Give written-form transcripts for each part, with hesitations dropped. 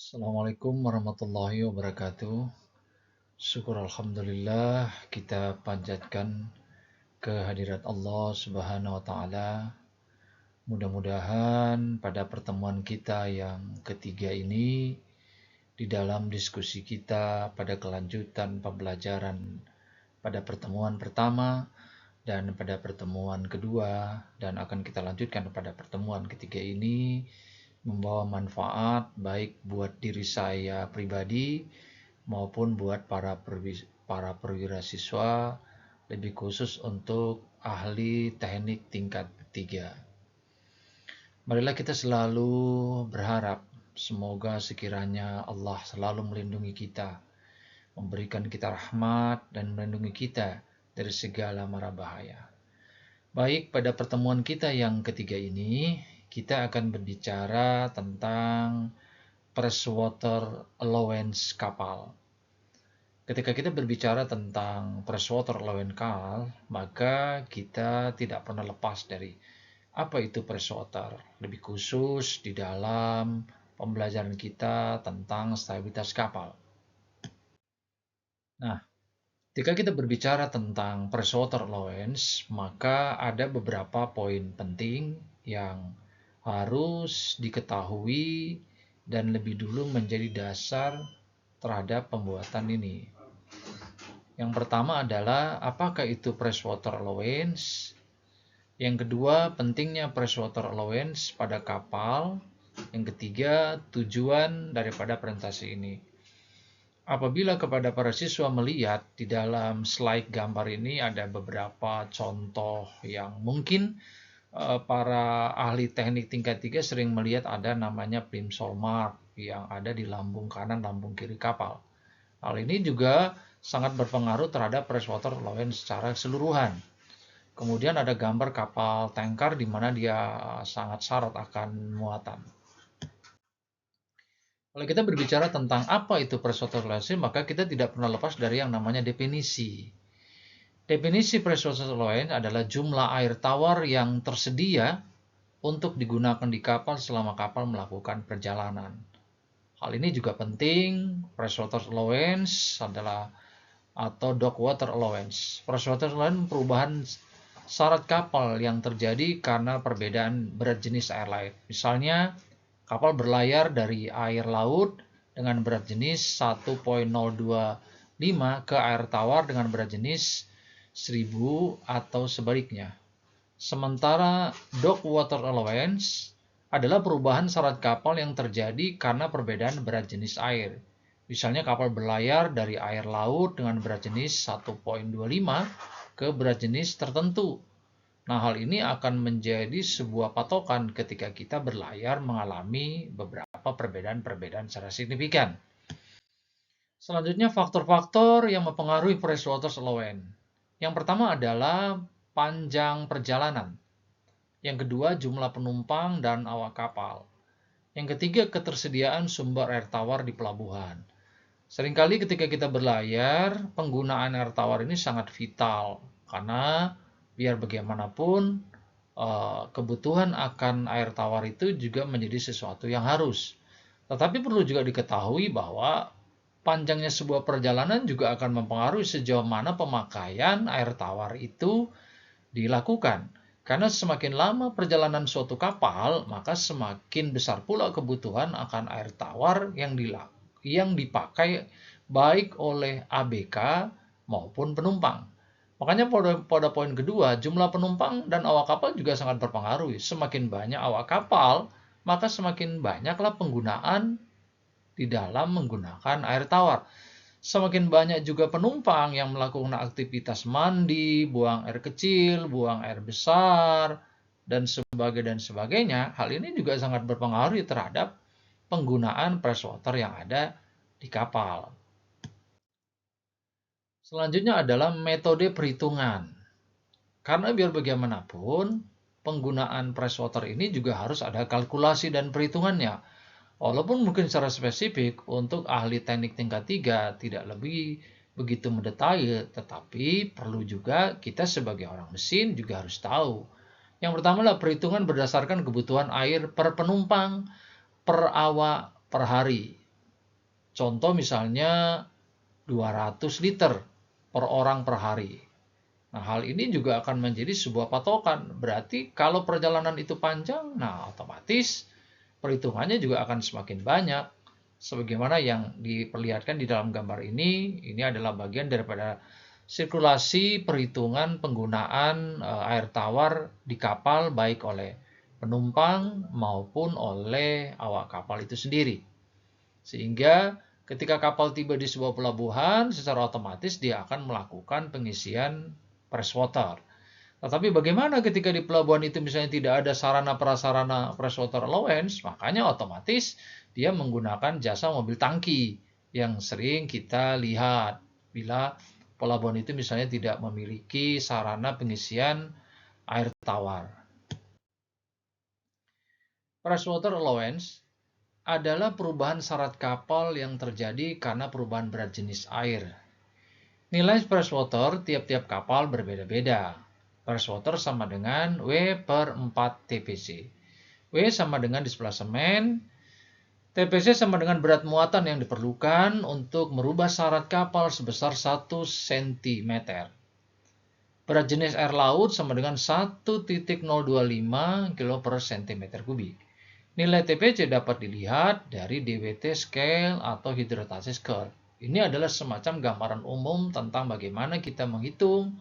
Assalamualaikum warahmatullahi wabarakatuh. Syukur Alhamdulillah kita panjatkan kehadirat Allah Subhanahu wa Ta'ala. Mudah-mudahan pada pertemuan kita yang ketiga ini, di dalam diskusi kita pada kelanjutan pembelajaran pada pertemuan pertama dan pada pertemuan kedua, dan akan kita lanjutkan pada pertemuan ketiga ini, membawa manfaat baik buat diri saya pribadi maupun buat para perwira siswa, lebih khusus untuk ahli teknik tingkat 3. Marilah kita selalu berharap semoga sekiranya Allah selalu melindungi kita, memberikan kita rahmat dan melindungi kita dari segala mara bahaya. Baik, pada pertemuan kita yang ketiga ini, kita akan berbicara tentang freshwater allowance kapal. Ketika kita berbicara tentang freshwater allowance kapal, maka kita tidak pernah lepas dari apa itu freshwater, lebih khusus di dalam pembelajaran kita tentang stabilitas kapal. Nah, ketika kita berbicara tentang freshwater allowance, maka ada beberapa poin penting yang harus diketahui dan lebih dulu menjadi dasar terhadap pembuatan ini. Yang pertama adalah apakah itu freshwater allowance? Yang kedua, pentingnya freshwater allowance pada kapal. Yang ketiga, tujuan daripada presentasi ini. Apabila kepada para siswa melihat di dalam slide gambar ini ada beberapa contoh yang mungkin para ahli teknik tingkat 3 sering melihat ada namanya plimsoll mark yang ada di lambung kanan, lambung kiri kapal. Hal ini juga sangat berpengaruh terhadap freshwater allowance secara keseluruhan. Kemudian ada gambar kapal tanker di mana dia sangat syarat akan muatan. Kalau kita berbicara tentang apa itu freshwater allowance, maka kita tidak pernah lepas dari yang namanya definisi. Definisi freshwater allowance adalah jumlah air tawar yang tersedia untuk digunakan di kapal selama kapal melakukan perjalanan. Hal ini juga penting. Freshwater allowance adalah atau dock water allowance. Freshwater allowance perubahan syarat kapal yang terjadi karena perbedaan berat jenis air laut. Misalnya, kapal berlayar dari air laut dengan berat jenis 1,025 ke air tawar dengan berat jenis 1000 atau sebaliknya. Sementara dock water allowance adalah perubahan syarat kapal yang terjadi karena perbedaan berat jenis air. Misalnya kapal berlayar dari air laut dengan berat jenis 1,25 ke berat jenis tertentu. Nah, hal ini akan menjadi sebuah patokan ketika kita berlayar mengalami beberapa perbedaan-perbedaan secara signifikan. Selanjutnya, faktor-faktor yang mempengaruhi freshwater allowance. Yang pertama adalah panjang perjalanan. Yang kedua, jumlah penumpang dan awak kapal. Yang ketiga, ketersediaan sumber air tawar di pelabuhan. Seringkali ketika kita berlayar, penggunaan air tawar ini sangat vital. Karena biar bagaimanapun, kebutuhan akan air tawar itu juga menjadi sesuatu yang harus. Tetapi perlu juga diketahui bahwa panjangnya sebuah perjalanan juga akan mempengaruhi sejauh mana pemakaian air tawar itu dilakukan. Karena semakin lama perjalanan suatu kapal, maka semakin besar pula kebutuhan akan air tawar yang dipakai baik oleh ABK maupun penumpang. Makanya pada poin kedua, jumlah penumpang dan awak kapal juga sangat berpengaruh. Semakin banyak awak kapal, maka semakin banyaklah penggunaan di dalam menggunakan air tawar. Semakin banyak juga penumpang yang melakukan aktivitas mandi, buang air kecil, buang air besar, dan sebagainya. Hal ini juga sangat berpengaruh terhadap penggunaan freshwater yang ada di kapal. Selanjutnya adalah metode perhitungan. Karena biar bagaimanapun, penggunaan freshwater ini juga harus ada kalkulasi dan perhitungannya. Walaupun mungkin secara spesifik untuk ahli teknik tingkat 3 tidak lebih begitu mendetail, tetapi perlu juga kita sebagai orang mesin juga harus tahu. Yang pertama adalah perhitungan berdasarkan kebutuhan air per penumpang, per awak, per hari. Contoh misalnya 200 liter per orang per hari. Nah, hal ini juga akan menjadi sebuah patokan. Berarti kalau perjalanan itu panjang, nah otomatis perhitungannya juga akan semakin banyak. Sebagaimana yang diperlihatkan di dalam gambar ini adalah bagian daripada sirkulasi perhitungan penggunaan air tawar di kapal baik oleh penumpang maupun oleh awak kapal itu sendiri. Sehingga ketika kapal tiba di sebuah pelabuhan, secara otomatis dia akan melakukan pengisian freshwater. Tetapi bagaimana ketika di pelabuhan itu misalnya tidak ada sarana prasarana freshwater allowance, makanya otomatis dia menggunakan jasa mobil tangki yang sering kita lihat bila pelabuhan itu misalnya tidak memiliki sarana pengisian air tawar. Freshwater allowance adalah perubahan syarat kapal yang terjadi karena perubahan berat jenis air. Nilai freshwater tiap-tiap kapal berbeda-beda. Freshwater sama dengan W per 4 TPC. W sama dengan displacement, TPC sama dengan berat muatan yang diperlukan untuk merubah syarat kapal sebesar 1 cm. Berat jenis air laut sama dengan 1,025 kg per cm kubik. Nilai TPC dapat dilihat dari DWT scale atau hydrotase scale. Ini adalah semacam gambaran umum tentang bagaimana kita menghitung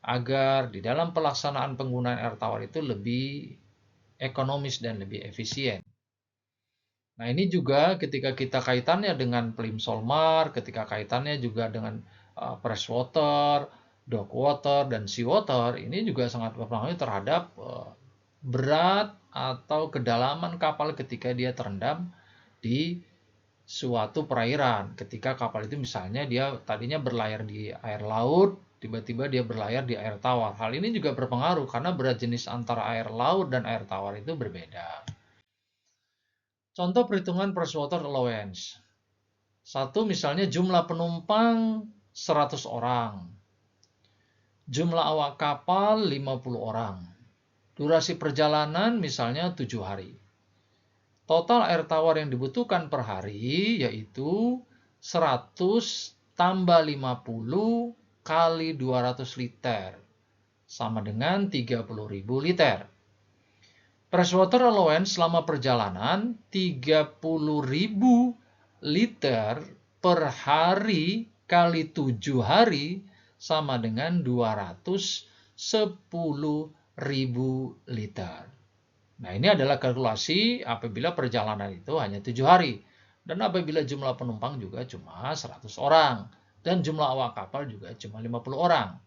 agar di dalam pelaksanaan penggunaan air tawar itu lebih ekonomis dan lebih efisien. Nah, ini juga ketika kita kaitannya dengan Plimsoll-Mark, ketika kaitannya juga dengan freshwater, dock water, dan seawater, ini juga sangat berpengaruh terhadap berat atau kedalaman kapal ketika dia terendam di suatu perairan. Ketika kapal itu misalnya dia tadinya berlayar di air laut, tiba-tiba dia berlayar di air tawar. Hal ini juga berpengaruh karena berat jenis antara air laut dan air tawar itu berbeda. Contoh perhitungan freshwater allowance. Satu, misalnya jumlah penumpang 100 orang. Jumlah awak kapal 50 orang. Durasi perjalanan misalnya 7 hari. Total air tawar yang dibutuhkan per hari yaitu 100 tambah 50 kali 200 liter. Sama dengan 30.000 liter. Freshwater allowance selama perjalanan 30.000 liter per hari kali 7 hari sama dengan 210.000 liter. Nah, ini adalah kalkulasi apabila perjalanan itu hanya 7 hari. Dan apabila jumlah penumpang juga cuma 100 orang. Dan jumlah awak kapal juga cuma 50 orang.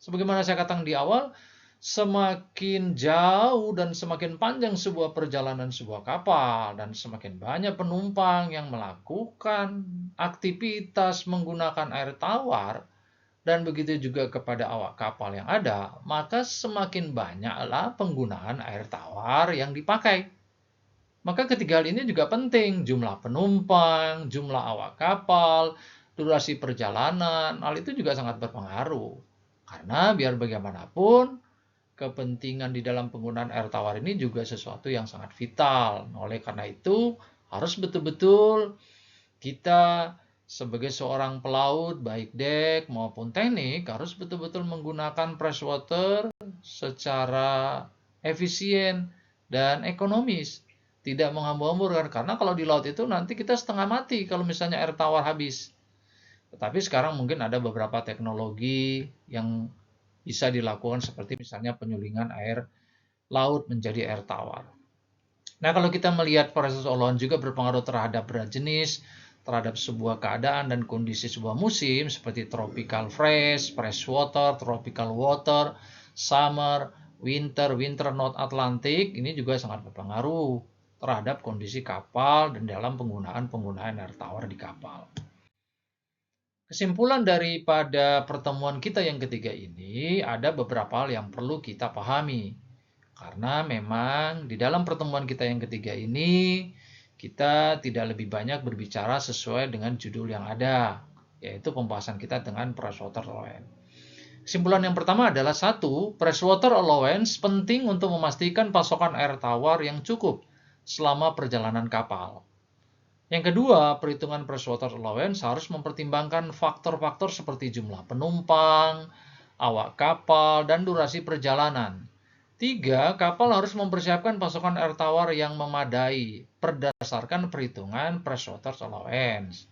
Sebagaimana saya katakan di awal, semakin jauh dan semakin panjang sebuah perjalanan sebuah kapal dan semakin banyak penumpang yang melakukan aktivitas menggunakan air tawar dan begitu juga kepada awak kapal yang ada, maka semakin banyaklah penggunaan air tawar yang dipakai. Maka ketiga hal ini juga penting, jumlah penumpang, jumlah awak kapal, durasi perjalanan, hal itu juga sangat berpengaruh. Karena biar bagaimanapun, kepentingan di dalam penggunaan air tawar ini juga sesuatu yang sangat vital. Oleh karena itu, harus betul-betul kita sebagai seorang pelaut, baik dek maupun teknik, harus betul-betul menggunakan freshwater secara efisien dan ekonomis. Tidak menghambur-hamburkan, karena kalau di laut itu nanti kita setengah mati kalau misalnya air tawar habis. Tetapi sekarang mungkin ada beberapa teknologi yang bisa dilakukan seperti misalnya penyulingan air laut menjadi air tawar. Nah, kalau kita melihat proses olahan juga berpengaruh terhadap berat jenis, terhadap sebuah keadaan dan kondisi sebuah musim seperti tropical fresh, freshwater, tropical water, summer, winter North Atlantic, ini juga sangat berpengaruh terhadap kondisi kapal dan dalam penggunaan air tawar di kapal. Kesimpulan daripada pertemuan kita yang ketiga ini, ada beberapa hal yang perlu kita pahami. Karena memang di dalam pertemuan kita yang ketiga ini, kita tidak lebih banyak berbicara sesuai dengan judul yang ada, yaitu pembahasan kita dengan freshwater allowance. Kesimpulan yang pertama adalah satu, freshwater allowance penting untuk memastikan pasokan air tawar yang cukup selama perjalanan kapal. Yang kedua, perhitungan freshwater allowance harus mempertimbangkan faktor-faktor seperti jumlah penumpang, awak kapal, dan durasi perjalanan. Tiga, kapal harus mempersiapkan pasokan air tawar yang memadai berdasarkan perhitungan freshwater allowance.